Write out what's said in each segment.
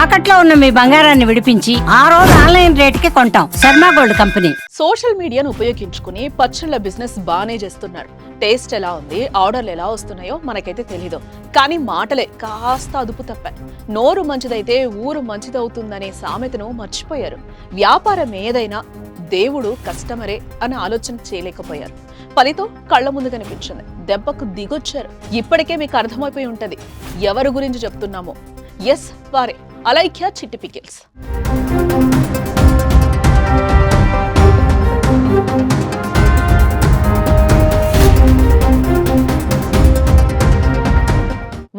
తాకట్లో ఉన్న మీ బంగారాన్ని విడిపించి ఆ రోజు ఆన్లైన్ రేటుకి కొంటాం. Sharma gold company. సోషల్ మీడియాను ఉపయోగించుకుని పచ్చళ్ళ బిజినెస్ బానే చేస్తున్నారు. టేస్ట్ ఎలా ఉంది, ఆర్డర్లు ఎలా వస్తున్నాయో మనకైతే తెలీదు. కానీ మాటలే కాస్త అదుపు తప్పాయి. నోరు మంచిదైతే ఊరు మంచిదవుతుందనే సామెతను మర్చిపోయారు. వ్యాపారం ఏదైనా దేవుడు కస్టమరే అని ఆలోచన చేయలేకపోయారు. ఫలితం కళ్ల ముందు కనిపించింది. దెబ్బకు దిగొచ్చారు. ఇప్పటికే మీకు అర్థమైపోయి ఉంటది ఎవరి గురించి చెప్తున్నామో. ఎస్, వారే అలైఖ్య చిట్టి పికిల్స్.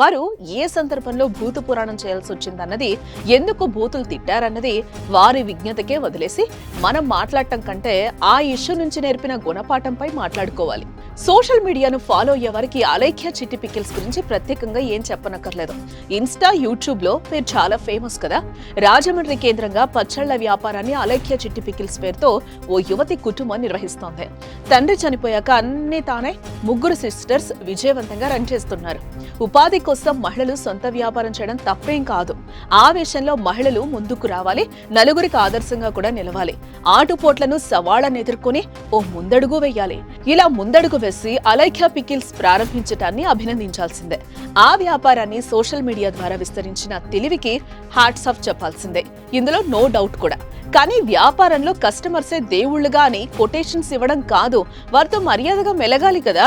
వారు ఏ సందర్భంలో భూత పురాణం చేయాల్సి వచ్చిందన్నది, ఎందుకు భూతులు తిట్టారన్నది వారి విజ్ఞతకే వదిలేసి మనం మాట్లాడటం కంటే ఆ ఇష్యూ నుంచి నేర్పిన గుణపాఠంపై మాట్లాడుకోవాలి. సోషల్ మీడియాను ఫాలో అయ్యే వారికి అలైఖ్య చిట్టి పికిల్స్ గురించి ప్రత్యేకంగా ఏం చెప్పనక్కర్లేదు. ఇన్స్టా, యూట్యూబ్ లో మీరు చాలా ఫేమస్ కదా. రాజమండ్రి కేంద్రంగా పచ్చళ్ల వ్యాపారాన్ని అలైఖ్య చిట్టి పికిల్స్ పేరుతో ఓ యువతి కుటుంబం నిర్వహిస్తోంది. తండ్రి చనిపోయాక అన్ని తానే ముగ్గురు సిస్టర్స్ విజయవంతంగా రన్ చేస్తున్నారు. ఉపాధి కోసం మహిళలు సొంత వ్యాపారం చేయడం తప్పేం కాదు. ఆ విషయంలో మహిళలు ముందుకు రావాలి, నలుగురికి ఆదర్శంగా కూడా నిలవాలి. ఆటుపోట్లను సవాళ్లను ఎదుర్కొని ఓ ముందడుగు వేయాలి. ఇలా ముందడుగు వేసి అలైఖ్య పికిల్స్ ప్రారంభించడాన్ని అభినందించాల్సిందే. ఆ వ్యాపారాన్ని సోషల్ మీడియా ద్వారా విస్తరించిన తెలివికి హ్యాట్స్ ఆఫ్ చెప్పాల్సిందే. ఇందులో నో డౌట్ కూడా. కానీ వ్యాపారంలో కస్టమర్సే దేవుళ్లుగా అని కొటేషన్స్ ఇవ్వడం కాదు, వారితో మర్యాదగా మెలగాలి కదా.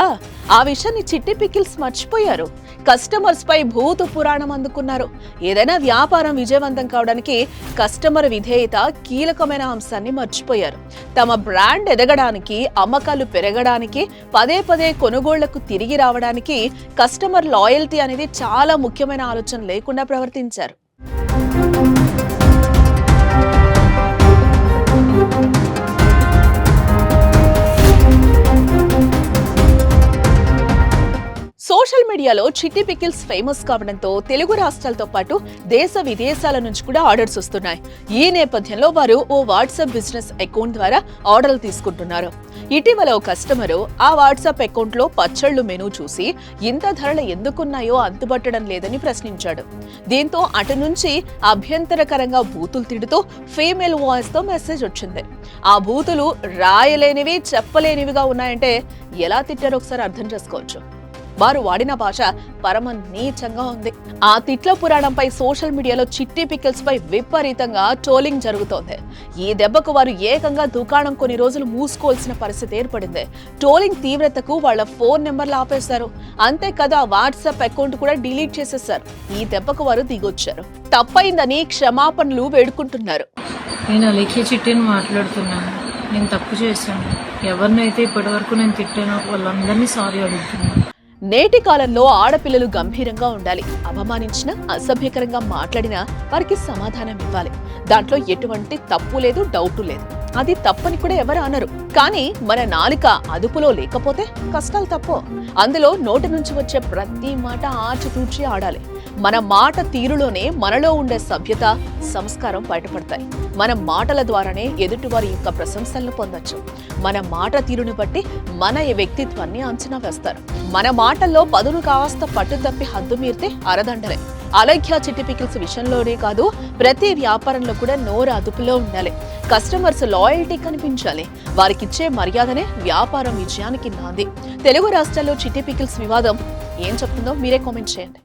ఆ విషయాన్ని చిట్టి పికిల్స్ మర్చిపోయారు. కస్టమర్స్ పై భూత పురాణం అందుకున్నారు. ఏదైనా వ్యాపారం విజయవంతం కావడానికి కస్టమర్ విధేయత కీలకమైన అంశాన్ని మర్చిపోయారు. తమ బ్రాండ్ ఎదగడానికి, అమ్మకాలు పెరగడానికి, పదే పదే కొనుగోళ్లకు తిరిగి రావడానికి కస్టమర్ లాయల్టీ అనేది చాలా ముఖ్యమైన ఆలోచన లేకుండా ప్రవర్తించారు. సోషల్ మీడియాలో చిట్టి పికిల్స్ ఫేమస్ కావడంతో తెలుగు రాష్ట్రాలతో పాటు దేశ విదేశాల నుంచి కూడా ఆర్డర్స్ వస్తున్నాయి. ఈ నేపథ్యంలో వారు ఓ వాట్సాప్ బిజినెస్ అకౌంట్ ద్వారా ఆర్డర్లు తీసుకుంటున్నారు. ఇటీవల ఓ కస్టమరు ఆ వాట్సాప్ అకౌంట్ లో పచ్చళ్లు మెనూ చూసి ఇంత ధరలు ఎందుకున్నాయో అంతుబట్టడం లేదని ప్రశ్నించాడు. దీంతో అటు నుంచి అభ్యంతరకరంగా బూతులు తిడుతూ ఫీమేల్ వాయిస్ తో మెసేజ్ వచ్చింది. ఆ బూతులు రాయలేనివి, చెప్పలేనివిగా ఉన్నాయంటే ఎలా తిట్టారో ఒకసారి అర్థం చేసుకోవచ్చు. వారు వాడిన భాష పరమ నీచంగా ఉంది. ఆ తిట్ల పురాణంపై సోషల్ మీడియాలో చిట్టి పికిల్స్ పై విపరీతంగా ట్రోలింగ్ జరుగుతోంది. ఈ దెబ్బకు వారు ఏకంగా దుకాణం కొన్ని రోజులు మూసుకోవాల్సిన పరిస్థితి ఏర్పడింది. ట్రోలింగ్ తీవ్రతకు వాళ్ళ ఫోన్ నెంబర్లు ఆపేశారు. అంతేకాదు ఆ వాట్సాప్ అకౌంట్ కూడా డిలీట్ చేసేశారు. ఈ దెబ్బకు వారు దిగొచ్చారు. తప్పైందని క్షమాపణలు వేడుకుంటున్నారు. నేను అలైఖ్య చిట్టిని మాట్లాడుతున్నాను. నేను తప్పు చేశాను. ఎవరినైతే ఇప్పటి వరకు నేను తిట్టానో వాళ్ళందరినీ సారీ అడుగుతున్నాను. నేటి కాలంలో ఆడపిల్లలు గంభీరంగా ఉండాలి. అవమానించినా, అసభ్యకరంగా మాట్లాడినా వారికి సమాధానం ఇవ్వాలి. దాంట్లో ఎటువంటి తప్పు లేదు, డౌట్ లేదు. అది తప్పని కూడా ఎవరు అనరు. కానీ మన నాలుక అదుపులో లేకపోతే కష్టాలు తప్పో. అందులో నోటి నుంచి వచ్చే ప్రతి మాట ఆచితూచి ఆడాలి. మన మాట తీరులోనే మనలో ఉండే సభ్యత, సంస్కారం బయటపడతాయి. మన మాటల ద్వారానే ఎదుటివారి యొక్క ప్రశంసలను పొందొచ్చు. మన మాట తీరును బట్టి మన వ్యక్తిత్వాన్ని అంచనా వేస్తారు. మన మాటల్లో పదును కాస్త పట్టు తప్పి హద్దు మీరితే అరదండలే. అలైఖ్య చిట్టి పికిల్స్ విషయంలోనే కాదు, ప్రతి వ్యాపారంలో కూడా నోరు అదుపులో ఉండాలి. కస్టమర్స్ లాయల్టీ కనిపించాలి. వారికిచ్చే మర్యాదనే వ్యాపారం విజయానికి నాంది. తెలుగు రాష్ట్రాల్లో చిట్టి పికిల్స్ వివాదం ఏం చెప్తుందో మీరే కామెంట్ చేయండి.